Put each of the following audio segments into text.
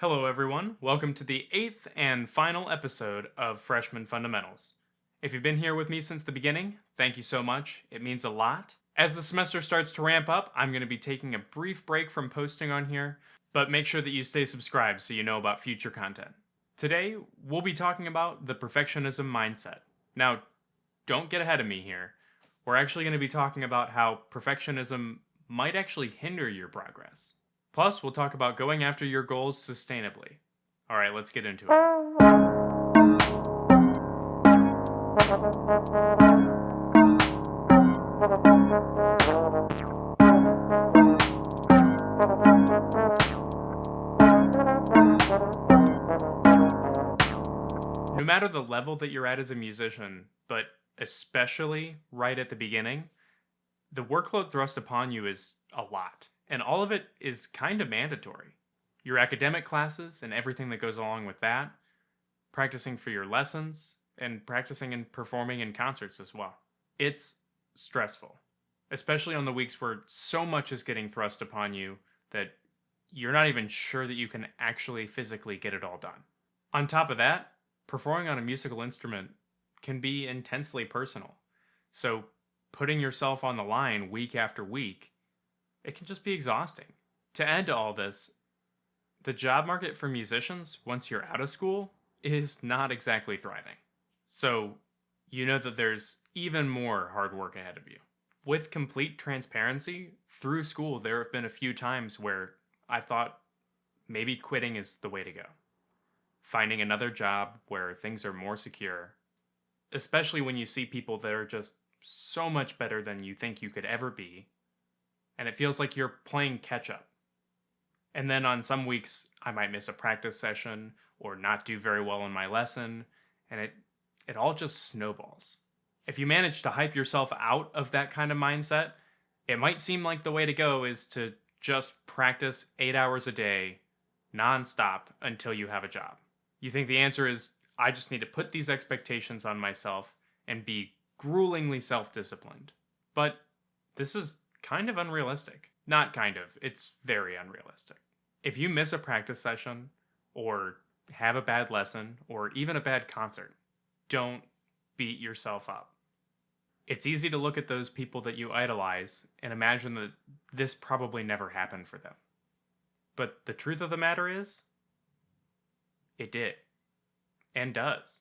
Hello, everyone. Welcome to the 8th and final episode of Freshman Fundamentals. If you've been here with me since the beginning, thank you so much. It means a lot. As the semester starts to ramp up, I'm going to be taking a brief break from posting on here, but make sure that you stay subscribed so you know about future content. Today, we'll be talking about the perfectionism mindset. Now, don't get ahead of me here. We're actually going to be talking about how perfectionism might actually hinder your progress. Plus, we'll talk about going after your goals sustainably. Alright, let's get into it. No matter the level that you're at as a musician, but especially right at the beginning, the workload thrust upon you is a lot. And all of it is kind of mandatory. Your academic classes and everything that goes along with that, practicing for your lessons, and practicing and performing in concerts as well. It's stressful, especially on the weeks where so much is getting thrust upon you that you're not even sure that you can actually physically get it all done. On top of that, performing on a musical instrument can be intensely personal. So putting yourself on the line week after week, it can just be exhausting. To add to all this, the job market for musicians, once you're out of school, is not exactly thriving. So, you know that there's even more hard work ahead of you. With complete transparency, through school there have been a few times where I thought maybe quitting is the way to go. Finding another job where things are more secure, especially when you see people that are just so much better than you think you could ever be, and it feels like you're playing catch-up. And then on some weeks, I might miss a practice session or not do very well in my lesson, and it all just snowballs. If you manage to hype yourself out of that kind of mindset, it might seem like the way to go is to just practice 8 hours a day, non-stop, until you have a job. You think the answer is, I just need to put these expectations on myself and be gruelingly self-disciplined. But this is kind of unrealistic. Not kind of, it's very unrealistic. If you miss a practice session, or have a bad lesson, or even a bad concert, don't beat yourself up. It's easy to look at those people that you idolize and imagine that this probably never happened for them. But the truth of the matter is, it did. And does.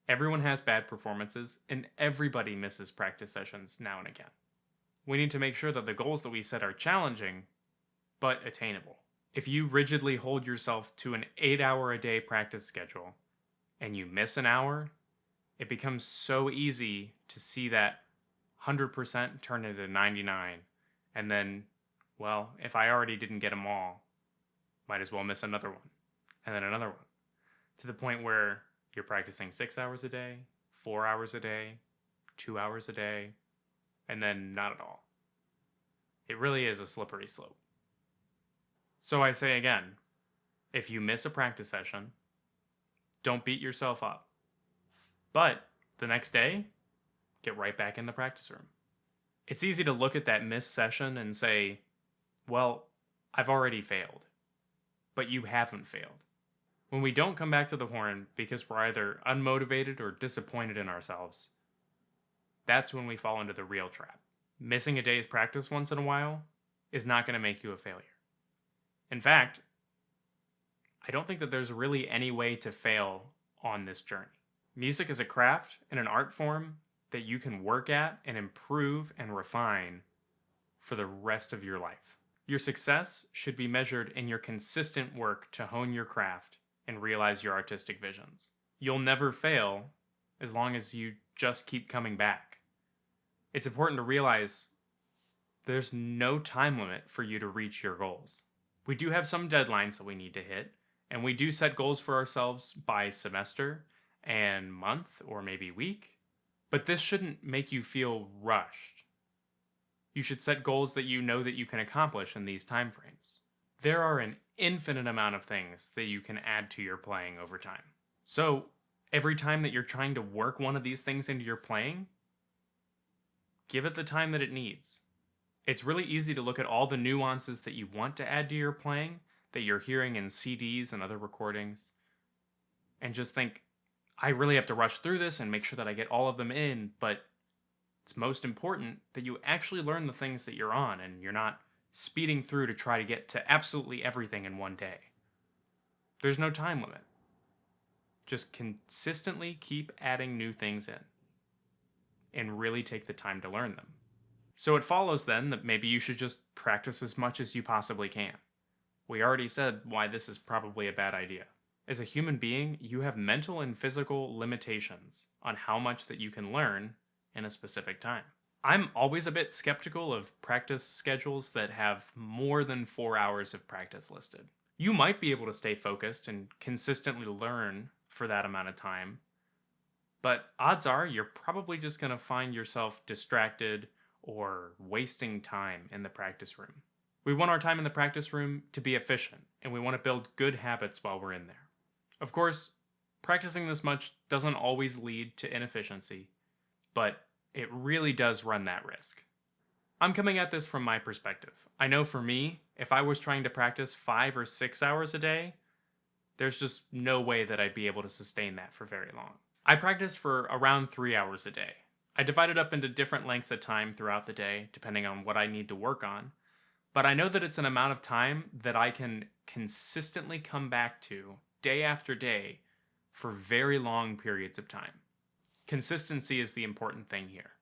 Everyone has bad performances, and everybody misses practice sessions now and again. We need to make sure that the goals that we set are challenging, but attainable. If you rigidly hold yourself to an 8-hour-a-day practice schedule, and you miss an hour, it becomes so easy to see that 100% turn into 99, and then, well, if I already didn't get them all, might as well miss another one, and then another one, to the point where you're practicing 6 hours a day, 4 hours a day, 2 hours a day, and then not at all. It really is a slippery slope. So I say again, if you miss a practice session, don't beat yourself up. But the next day, get right back in the practice room. It's easy to look at that missed session and say, well, I've already failed. But you haven't failed. When we don't come back to the horn because we're either unmotivated or disappointed in ourselves, that's when we fall into the real trap. Missing a day's practice once in a while is not going to make you a failure. In fact, I don't think that there's really any way to fail on this journey. Music is a craft and an art form that you can work at and improve and refine for the rest of your life. Your success should be measured in your consistent work to hone your craft and realize your artistic visions. You'll never fail as long as you just keep coming back. It's important to realize there's no time limit for you to reach your goals. We do have some deadlines that we need to hit, and we do set goals for ourselves by semester and month or maybe week, but this shouldn't make you feel rushed. You should set goals that you know that you can accomplish in these time frames. There are an infinite amount of things that you can add to your playing over time. So, every time that you're trying to work one of these things into your playing, give it the time that it needs. It's really easy to look at all the nuances that you want to add to your playing that you're hearing in CDs and other recordings, and just think, I really have to rush through this and make sure that I get all of them in, but it's most important that you actually learn the things that you're on and you're not speeding through to try to get to absolutely everything in one day. There's no time limit. Just consistently keep adding new things in and really take the time to learn them. So it follows then that maybe you should just practice as much as you possibly can. We already said why this is probably a bad idea. As a human being, you have mental and physical limitations on how much that you can learn in a specific time. I'm always a bit skeptical of practice schedules that have more than 4 hours of practice listed. You might be able to stay focused and consistently learn for that amount of time, but odds are you're probably just going to find yourself distracted or wasting time in the practice room. We want our time in the practice room to be efficient, and we want to build good habits while we're in there. Of course, practicing this much doesn't always lead to inefficiency, but it really does run that risk. I'm coming at this from my perspective. I know for me, if I was trying to practice 5 or 6 hours a day, there's just no way that I'd be able to sustain that for very long. I practice for around 3 hours a day. I divide it up into different lengths of time throughout the day, depending on what I need to work on, but I know that it's an amount of time that I can consistently come back to day after day for very long periods of time. Consistency is the important thing here.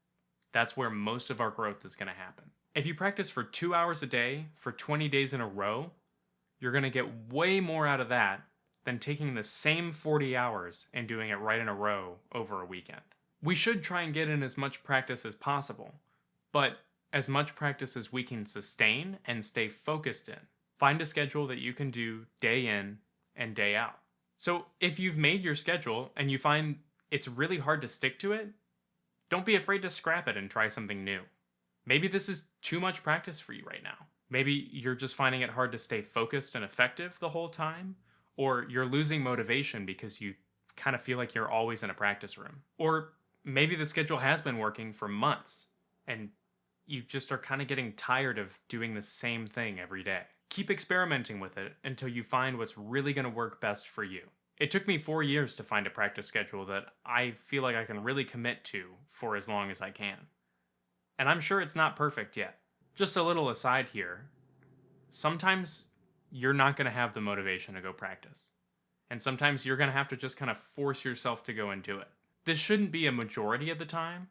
That's where most of our growth is going to happen. If you practice for 2 hours a day for 20 days in a row, you're going to get way more out of that than taking the same 40 hours and doing it right in a row over a weekend. We should try and get in as much practice as possible, but as much practice as we can sustain and stay focused in. Find a schedule that you can do day in and day out. So if you've made your schedule and you find it's really hard to stick to it, don't be afraid to scrap it and try something new. Maybe this is too much practice for you right now. Maybe you're just finding it hard to stay focused and effective the whole time, or you're losing motivation because you kind of feel like you're always in a practice room. Or maybe the schedule has been working for months and you just are kind of getting tired of doing the same thing every day. Keep experimenting with it until you find what's really going to work best for you. It took me 4 years to find a practice schedule that I feel like I can really commit to for as long as I can. And I'm sure it's not perfect yet. Just a little aside here, sometimes you're not going to have the motivation to go practice. And sometimes you're going to have to just kind of force yourself to go and do it. This shouldn't be a majority of the time,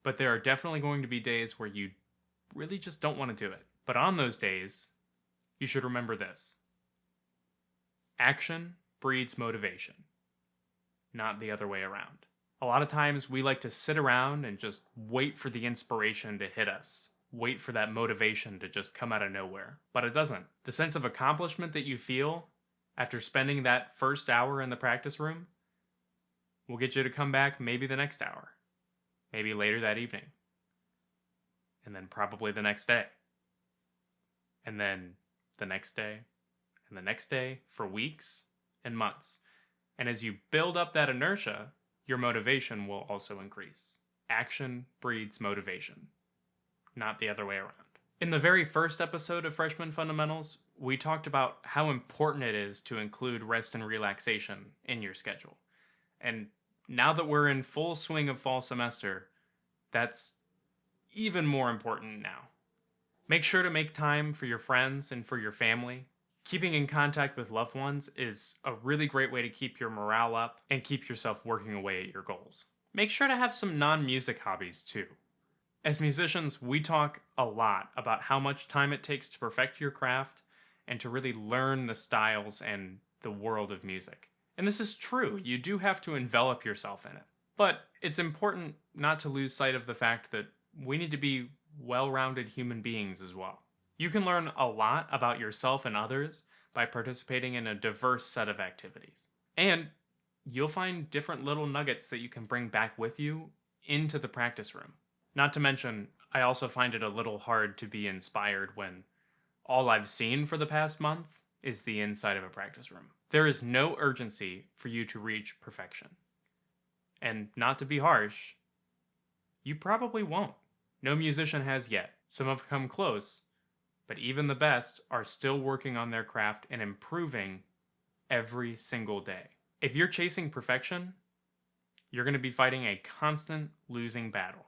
but there are definitely going to be days where you really just don't want to do it. But on those days, you should remember this. Action breeds motivation, not the other way around. A lot of times we like to sit around and just wait for the inspiration to hit us, wait for that motivation to just come out of nowhere. But it doesn't. The sense of accomplishment that you feel after spending that first hour in the practice room will get you to come back maybe the next hour, maybe later that evening, and then probably the next day, and then the next day, and the next day for weeks and months. And as you build up that inertia, your motivation will also increase. Action breeds motivation, not the other way around. In the very first episode of Freshman Fundamentals, we talked about how important it is to include rest and relaxation in your schedule. And now that we're in full swing of fall semester, that's even more important now. Make sure to make time for your friends and for your family. Keeping in contact with loved ones is a really great way to keep your morale up and keep yourself working away at your goals. Make sure to have some non-music hobbies too. As musicians, we talk a lot about how much time it takes to perfect your craft and to really learn the styles and the world of music. And this is true, you do have to envelop yourself in it. But it's important not to lose sight of the fact that we need to be well-rounded human beings as well. You can learn a lot about yourself and others by participating in a diverse set of activities. And you'll find different little nuggets that you can bring back with you into the practice room. Not to mention, I also find it a little hard to be inspired when all I've seen for the past month is the inside of a practice room. There is no urgency for you to reach perfection. And not to be harsh, you probably won't. No musician has yet. Some have come close, but even the best are still working on their craft and improving every single day. If you're chasing perfection, you're going to be fighting a constant losing battle.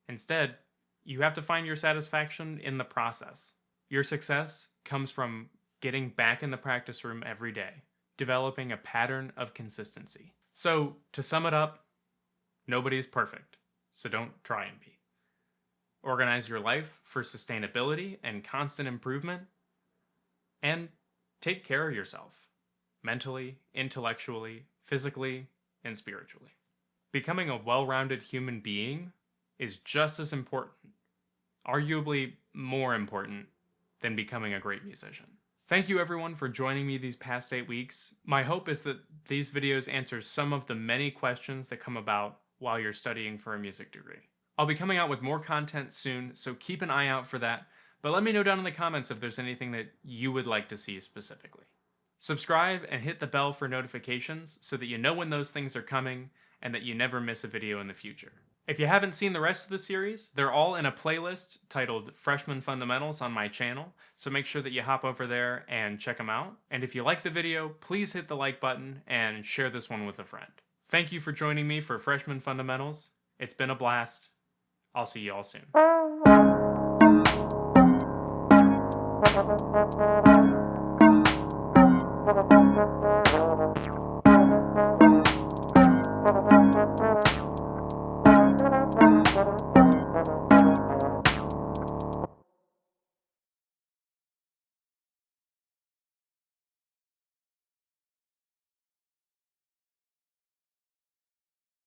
Instead, you have to find your satisfaction in the process. Your success comes from getting back in the practice room every day, developing a pattern of consistency. So, to sum it up, nobody's perfect, so don't try and be. Organize your life for sustainability and constant improvement, and take care of yourself, mentally, intellectually, physically, and spiritually. Becoming a well-rounded human being is just as important, arguably more important, than becoming a great musician. Thank you everyone for joining me these past 8 weeks. My hope is that these videos answer some of the many questions that come about while you're studying for a music degree. I'll be coming out with more content soon, so keep an eye out for that, but let me know down in the comments if there's anything that you would like to see specifically. Subscribe and hit the bell for notifications so that you know when those things are coming and that you never miss a video in the future. If you haven't seen the rest of the series, they're all in a playlist titled Freshman Fundamentals on my channel, so make sure that you hop over there and check them out. And if you like the video, please hit the like button and share this one with a friend. Thank you for joining me for Freshman Fundamentals. It's been a blast. I'll see you all soon.